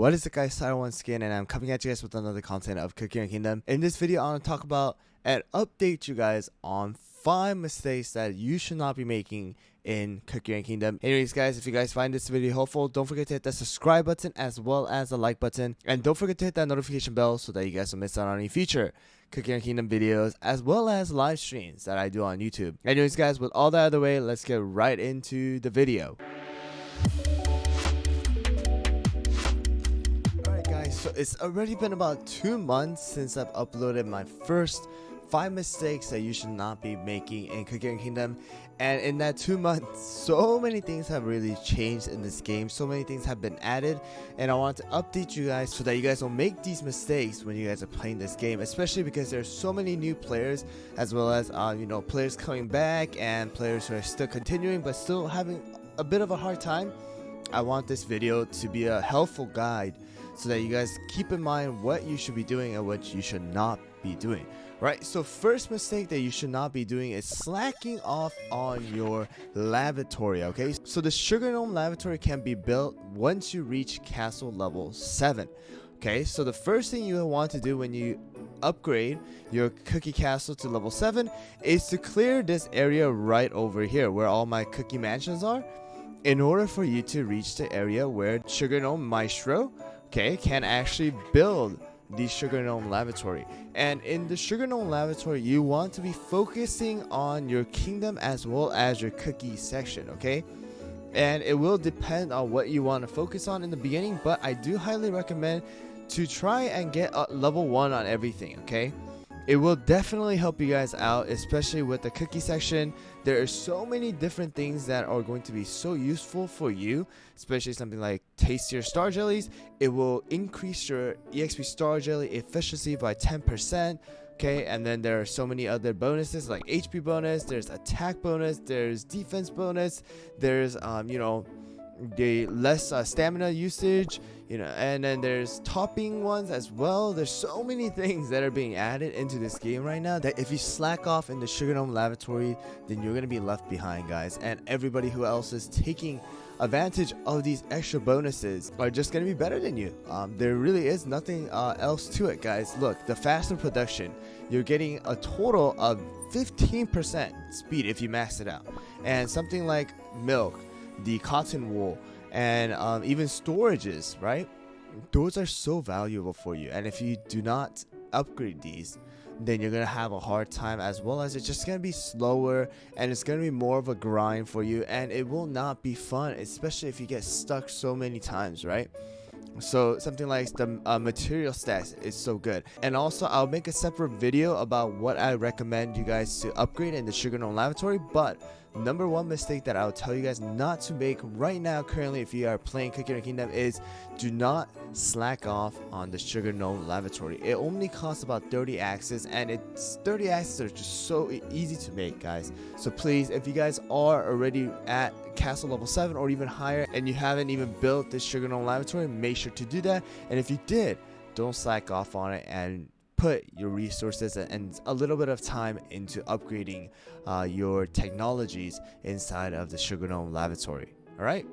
What is it, guys? One Skin, and I'm coming at you guys with another content of Cookie and Kingdom. In this video, I want to talk about and update you guys on 5 mistakes that you should not be making in Cookie and Kingdom. Anyways, guys, if you guys find this video helpful, don't forget to hit the subscribe button as well as the like button, and don't forget to hit that notification bell so that you guys don't miss out on any future Cookie and Kingdom videos as well as live streams that I do on YouTube. Anyways, guys, with all that out of the way, let's get right into the video. So it's already been about 2 months since I've uploaded my first 5 mistakes that you should not be making in Cookie and Kingdom, and in that 2 months so many things have really changed in this game. So many things have been added, and I want to update you guys so that you guys don't make these mistakes when you guys are playing this game, especially because there's so many new players as well as players coming back and players who are still continuing but still having a bit of a hard time. I want this video to be a helpful guide so that you guys keep in mind what you should be doing and what you should not be doing. Right, so first mistake that you should not be doing is slacking off on your lavatory. Okay, so the Sugar Gnome lavatory can be built once you reach castle level 7. Okay, so the first thing you want to do when you upgrade your cookie castle to level 7 is to clear this area right over here where all my cookie mansions are, in order for you to reach the area where Sugar Gnome Maestro can actually build the Sugar Gnome lavatory. And in the Sugar Gnome lavatory, you want to be focusing on your kingdom as well as your cookie section. Okay, and it will depend on what you want to focus on in the beginning, but I do highly recommend to try and get level 1 on everything. Okay, it will definitely help you guys out, especially with the cookie section. There are so many different things that are going to be so useful for you, especially something like tastier star jellies. It will increase your EXP star jelly efficiency by 10%. Okay, and then there are so many other bonuses like HP bonus, there's attack bonus, there's defense bonus, there's the less stamina usage, and then there's topping ones as well. There's so many things that are being added into this game right now that if you slack off in the Sugar Gnome lavatory, then you're gonna be left behind, guys, and everybody who else is taking advantage of these extra bonuses are just gonna be better than you. There really is nothing else to it, guys. Look, the faster production, you're getting a total of 15% speed if you max it out, and something like milk, the cotton wool, and even storages, right? Those are so valuable for you, and if you do not upgrade these, then you're gonna have a hard time, as well as it's just gonna be slower and it's gonna be more of a grind for you, and it will not be fun, especially if you get stuck so many times, right? So something like the material stats is so good. And also I'll make a separate video about what I recommend you guys to upgrade in the Sugar Gnome lavatory, but number 1 mistake that I'll tell you guys not to make right now currently if you are playing Cookie and Kingdom is do not slack off on the Sugar Gnome lavatory. It only costs about 30 axes, and it's 30 axes are just so easy to make, guys. So please, if you guys are already at castle level 7 or even higher and you haven't even built this Sugar Gnome lavatory, make sure to do that. And if you did, don't slack off on it and put your resources and a little bit of time into upgrading your technologies inside of the Sugar Gnome lavatory. Alright,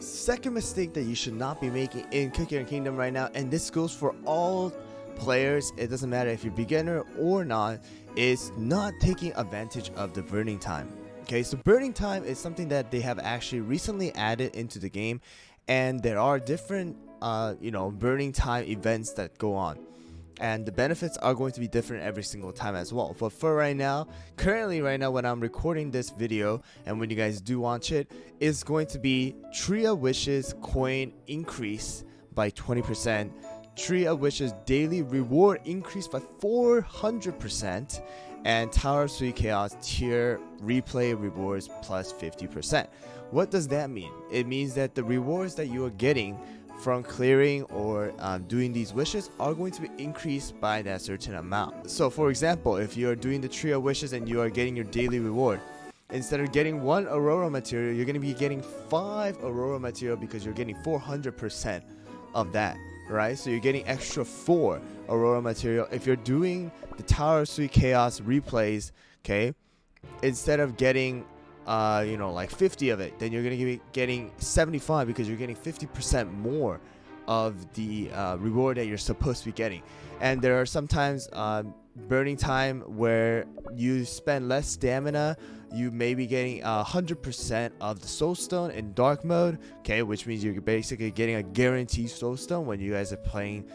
second mistake that you should not be making in Cookie and Kingdom right now, and this goes for all players, it doesn't matter if you're beginner or not, is not taking advantage of the burning time. Okay, so burning time is something that they have actually recently added into the game, and there are different burning time events that go on, and the benefits are going to be different every single time as well. But for right now, currently right now when I'm recording this video and when you guys do watch it, is going to be Tree of Wishes coin increase by 20%, Tree of Wishes daily reward increase by 400%, and Tower of Sweet Chaos tier replay rewards plus 50%. What does that mean? It means that the rewards that you are getting from clearing or doing these wishes are going to be increased by that certain amount. So for example, if you are doing the Tree of Wishes and you are getting your daily reward, instead of getting 1 Aurora material, you're going to be getting 5 Aurora material because you're getting 400% of that, right? So you're getting extra 4 Aurora material. If you're doing the Tower of Sweet Chaos replays, okay, instead of getting like 50 of it, then you're gonna be getting 75 because you're getting 50% more of the reward that you're supposed to be getting. And there are sometimes burning time where you spend less stamina. You may be getting 100% of the soul stone in dark mode, okay, which means you're basically getting a guaranteed soul stone when you guys are playing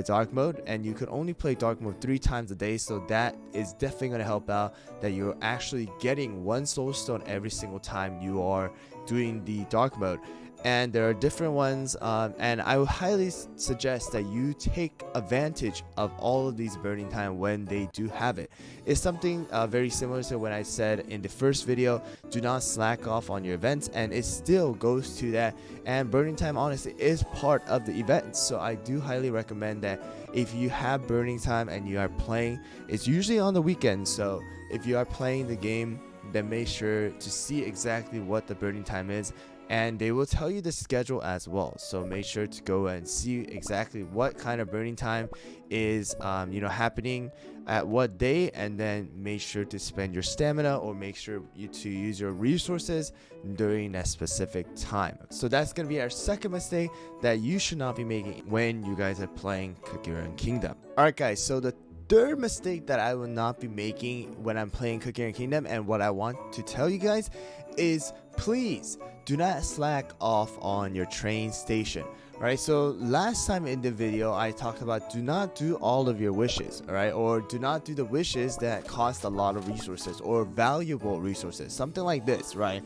dark mode. And you can only play dark mode 3 times a day, so that is definitely going to help out, that you're actually getting 1 soul stone every single time you are doing the dark mode. And there are different ones, and I would highly suggest that you take advantage of all of these burning time when they do have it. It's something very similar to when I said in the first video, do not slack off on your events, and it still goes to that. And burning time honestly is part of the event, so I do highly recommend that if you have burning time and you are playing, it's usually on the weekend, so if you are playing the game, then make sure to see exactly what the burning time is, and they will tell you the schedule as well. So make sure to go and see exactly what kind of burning time is happening at what day, and then make sure to spend your stamina or make sure to use your resources during that specific time. So that's gonna be our second mistake that you should not be making when you guys are playing Cookie Kingdom. Alright guys, so the third mistake that I will not be making when I'm playing Cookie Kingdom, and what I want to tell you guys is, please do not slack off on your train station. Right, so last time in the video I talked about do not do all of your wishes, all right, or do not do the wishes that cost a lot of resources or valuable resources, something like this, right?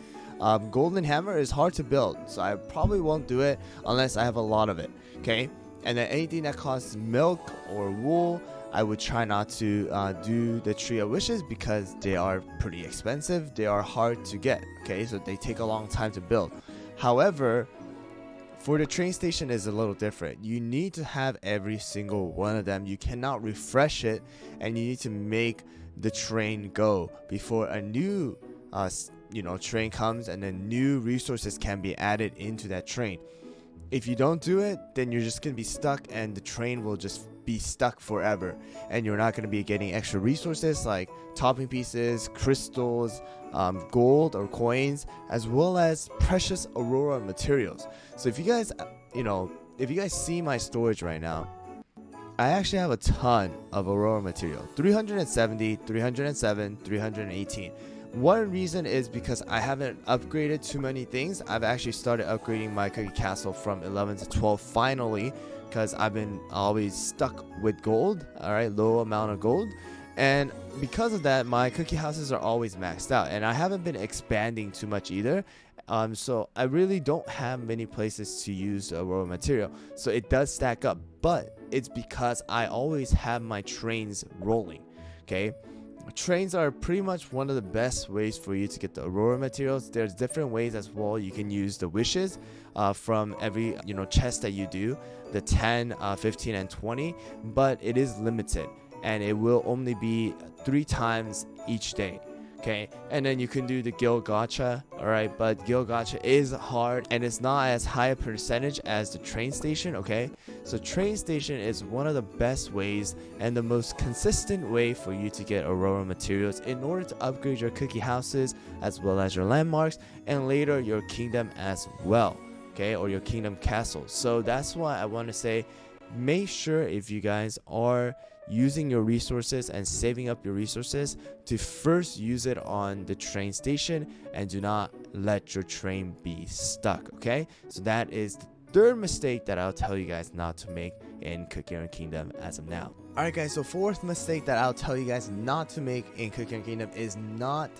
Golden hammer is hard to build, so I probably won't do it unless I have a lot of it, okay? And then anything that costs milk or wool, I would try not to do the tree of wishes because they are pretty expensive. They are hard to get, okay, so they take a long time to build. However, for the train station is a little different. You need to have every single one of them. You cannot refresh it, and you need to make the train go before a new train comes, and then new resources can be added into that train. If you don't do it, then you're just gonna be stuck, and the train will just be stuck forever, and you're not going to be getting extra resources like topping pieces, crystals, gold or coins, as well as precious aurora materials. So if you guys see my storage right now, I actually have a ton of aurora material, 370, 307, 318. One reason is because I haven't upgraded too many things. I've actually started upgrading my cookie castle from 11 to 12 finally, because I've been always stuck with gold, alright, low amount of gold, and because of that my cookie houses are always maxed out, and I haven't been expanding too much either, so I really don't have many places to use raw material, so it does stack up, but it's because I always have my trains rolling, okay? Trains are pretty much one of the best ways for you to get the aurora materials. There's different ways as well. You can use the wishes from every chest that you do, the 10, 15 and 20, but it is limited, and it will only be 3 times each day, okay? And then you can do the guild gacha, all right, but guild gacha is hard, and it's not as high a percentage as the train station, okay? So train station is one of the best ways and the most consistent way for you to get aurora materials in order to upgrade your cookie houses as well as your landmarks, and later your kingdom as well, okay, or your kingdom castle. So that's why I want to say, make sure if you guys are using your resources and saving up your resources, to first use it on the train station, and do not let your train be stuck, okay? So that is the third mistake that I'll tell you guys not to make in Cookie Kingdom as of now. Alright guys, so fourth mistake that I'll tell you guys not to make in Cookie Kingdom is not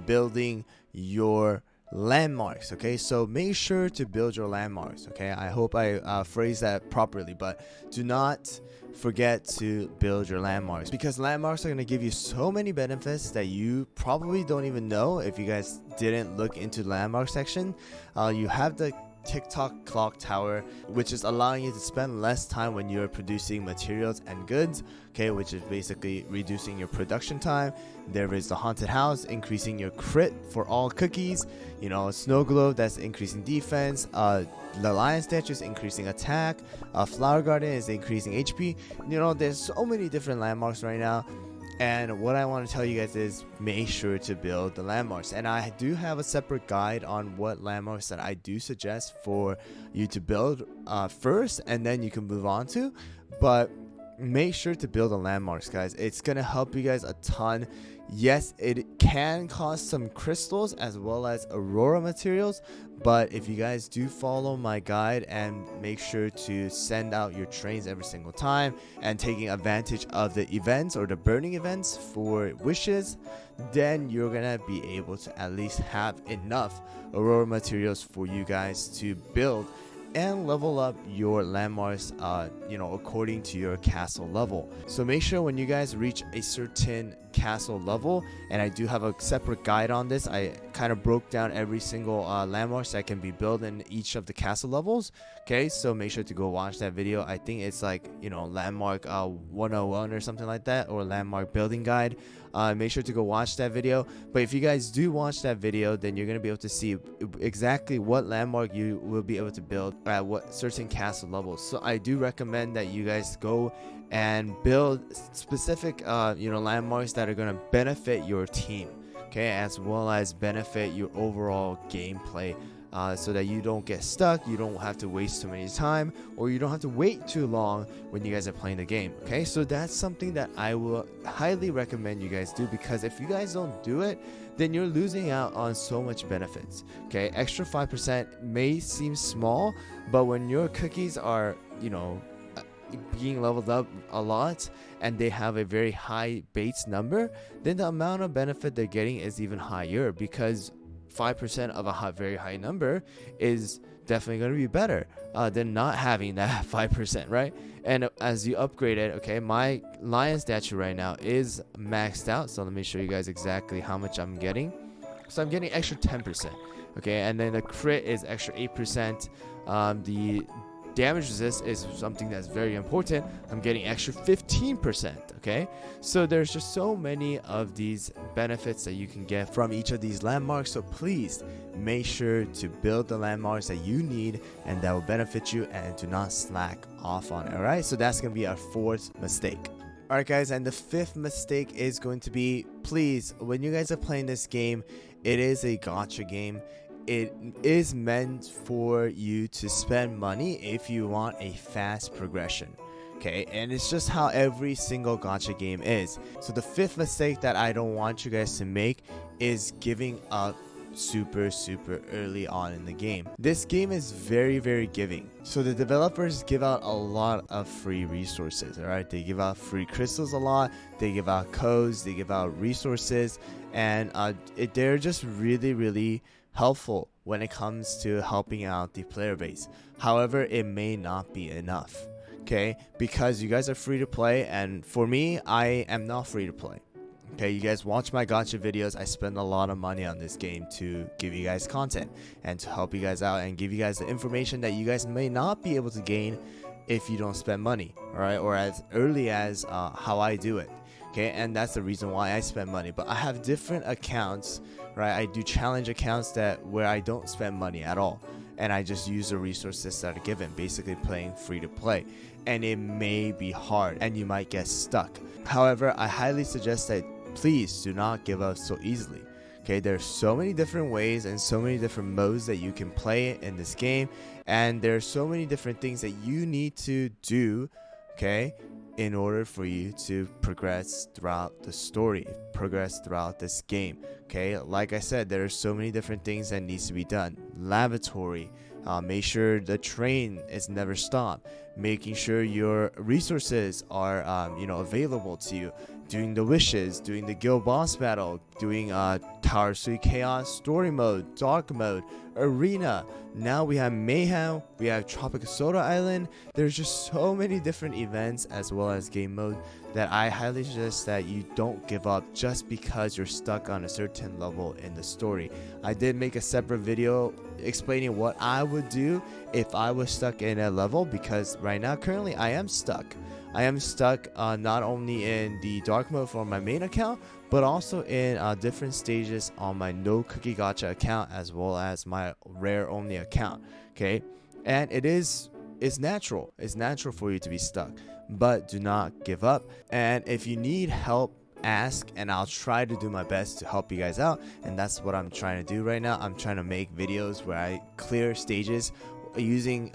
building your landmarks, okay? So make sure to build your landmarks, okay? I hope I phrased that properly, but do not forget to build your landmarks, because landmarks are going to give you so many benefits that you probably don't even know if you guys didn't look into the landmark section. You have the TikTok clock tower, which is allowing you to spend less time when you're producing materials and goods, okay, which is basically reducing your production time. There is the haunted house, increasing your crit for all cookies, snow globe, that's increasing defense, the lion statue is increasing attack, flower garden is increasing HP. There's so many different landmarks right now, And what I want to tell you guys is make sure to build the landmarks. And I do have a separate guide on what landmarks that I do suggest for you to build first, and then you can move on to. But make sure to build the landmarks, guys. It's going to help you guys a ton. Yes, it can cost some crystals as well as aurora materials, but if you guys do follow my guide and make sure to send out your trains every single time and taking advantage of the events or the burning events for wishes, then you're gonna be able to at least have enough aurora materials for you guys to build and level up your landmarks according to your castle level. So make sure when you guys reach a certain castle level, and I do have a separate guide on this, I kind of broke down every single landmarks that can be built in each of the castle levels. Okay, so make sure to go watch that video. I think it's like landmark 101 or something like that, or landmark building guide. Make sure to go watch that video. But if you guys do watch that video, then you're going to be able to see exactly what landmark you will be able to build at what certain castle levels. So I do recommend that you guys go and build specific landmarks that are going to benefit your team, okay, as well as benefit your overall gameplay, so that you don't get stuck, you don't have to waste too many time, or you don't have to wait too long when you guys are playing the game. Okay, so that's something that I will highly recommend you guys do, because if you guys don't do it, then you're losing out on so much benefits. Okay, extra 5% may seem small, but when your cookies are being leveled up a lot and they have a very high base number, then the amount of benefit they're getting is even higher, because 5% of a very high number is definitely going to be better than not having that 5%, right? And as you upgrade it, okay, my lion statue right now is maxed out, so let me show you guys exactly how much I'm getting. So I'm getting extra 10%, okay, and then the crit is extra 8%. The damage resist is something that's very important. I'm getting extra 15%. Okay, so there's just so many of these benefits that you can get from each of these landmarks. So please make sure to build the landmarks that you need and that will benefit you, and do not slack off on it. All right, so that's gonna be our fourth mistake. All right, guys, and the fifth mistake is going to be, please, when you guys are playing this game, it is a gacha game. It is meant for you to spend money if you want a fast progression. Okay, and it's just how every single gacha game is. So the fifth mistake that I don't want you guys to make is giving up super early on in the game. This game is very giving. So the developers give out a lot of free resources. All right, they give out free crystals a lot, they give out codes, they give out resources, and they're just really helpful when it comes to helping out the player base. However, it may not be enough, okay, because you guys are free to play, and for me, I am not free to play. Okay, you guys watch my gacha videos. I spend a lot of money on this game to give you guys content and to help you guys out and give you guys the information that you guys may not be able to gain if you don't spend money, all right, or as early as how I do it. Okay, and that's the reason why I spend money. But I have different accounts, right? I do challenge accounts where I don't spend money at all, and I just use the resources that are given, basically playing free to play. And it may be hard and you might get stuck. However, I highly suggest that please do not give up so easily. Okay, there's so many different ways and so many different modes that you can play in this game, and there's so many different things that you need to do, okay, in order for you to progress throughout the story, progress throughout this game. Okay, like I said, there are so many different things that needs to be done. Lavatory, make sure the train is never stopped, making sure your resources are available to you, doing the wishes, doing the guild boss battle, doing Tower 3 Chaos story mode, dark mode, arena. Now we have mayhem, we have Tropical Soda Island. There's just so many different events as well as game mode that I highly suggest that you don't give up just because you're stuck on a certain level in the story. I did make a separate video explaining what I would do if I was stuck in a level, because right now currently I am stuck. I am stuck not only in the dark mode for my main account, but also in different stages on my no cookie gacha account as well as my rare only account. Okay, and it's natural. It's natural for you to be stuck, but do not give up. And if you need help ask, and I'll try to do my best to help you guys out. And that's what I'm trying to do right now. I'm trying to make videos where I clear stages using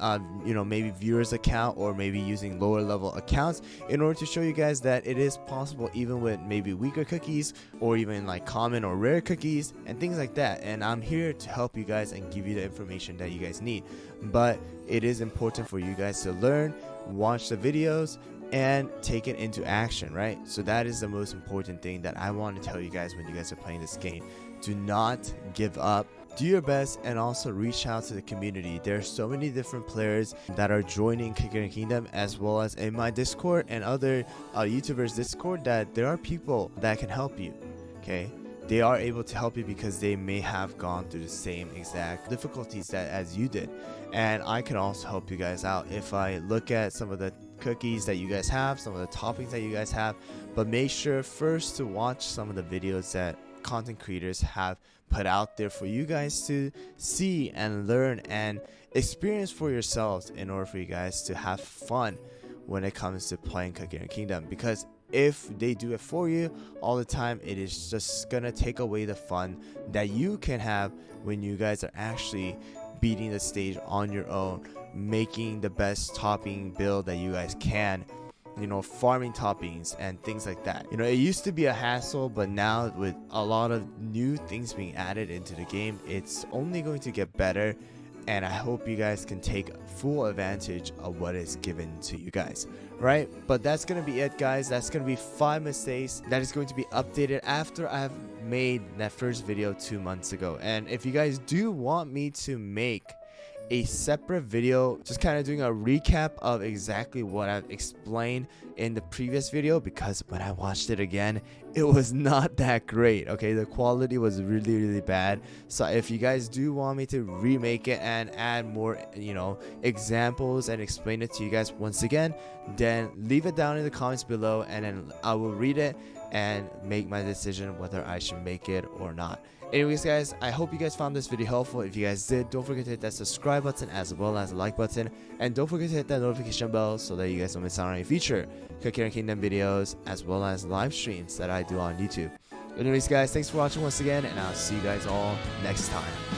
maybe viewers account or maybe using lower level accounts in order to show you guys that it is possible even with maybe weaker cookies or even like common or rare cookies and things like that. And I'm here to help you guys and give you the information that you guys need, but it is important for you guys to learn, watch the videos, and take it into action, right? So that is the most important thing that I want to tell you guys when you guys are playing this game. Do not give up. Do your best and also reach out to the community. There are so many different players that are joining Kicker Kingdom, as well as in my Discord and other YouTubers Discord, that there are people that can help you. Okay, they are able to help you because they may have gone through the same exact difficulties that as you did, and I can also help you guys out if I look at some of the cookies that you guys have, some of the toppings that you guys have. But make sure first to watch some of the videos that content creators have put out there for you guys to see and learn and experience for yourselves, in order for you guys to have fun when it comes to playing Cooking Kingdom. Because if they do it for you all the time, it is just gonna take away the fun that you can have when you guys are actually beating the stage on your own, making the best topping build that you guys can, farming toppings and things like that. It used to be a hassle, but now with a lot of new things being added into the game, it's only going to get better. And I hope you guys can take full advantage of what is given to you guys, right? But that's gonna be it, guys. That's gonna be 5 mistakes that is going to be updated after I've made that first video 2 months ago. And if you guys do want me to make a separate video just kind of doing a recap of exactly what I've explained in the previous video, because when I watched it again, it was not that great. Okay, the quality was really bad. So if you guys do want me to remake it and add more examples and explain it to you guys once again, then leave it down in the comments below, and then I will read it and make my decision whether I should make it or not. Anyways, guys, I hope you guys found this video helpful. If you guys did, don't forget to hit that subscribe button as well as the like button, and don't forget to hit that notification bell so that you guys don't miss out on any future Cooking Kingdom videos as well as live streams that I do on YouTube. Anyways, guys, thanks for watching once again, and I'll see you guys all next time.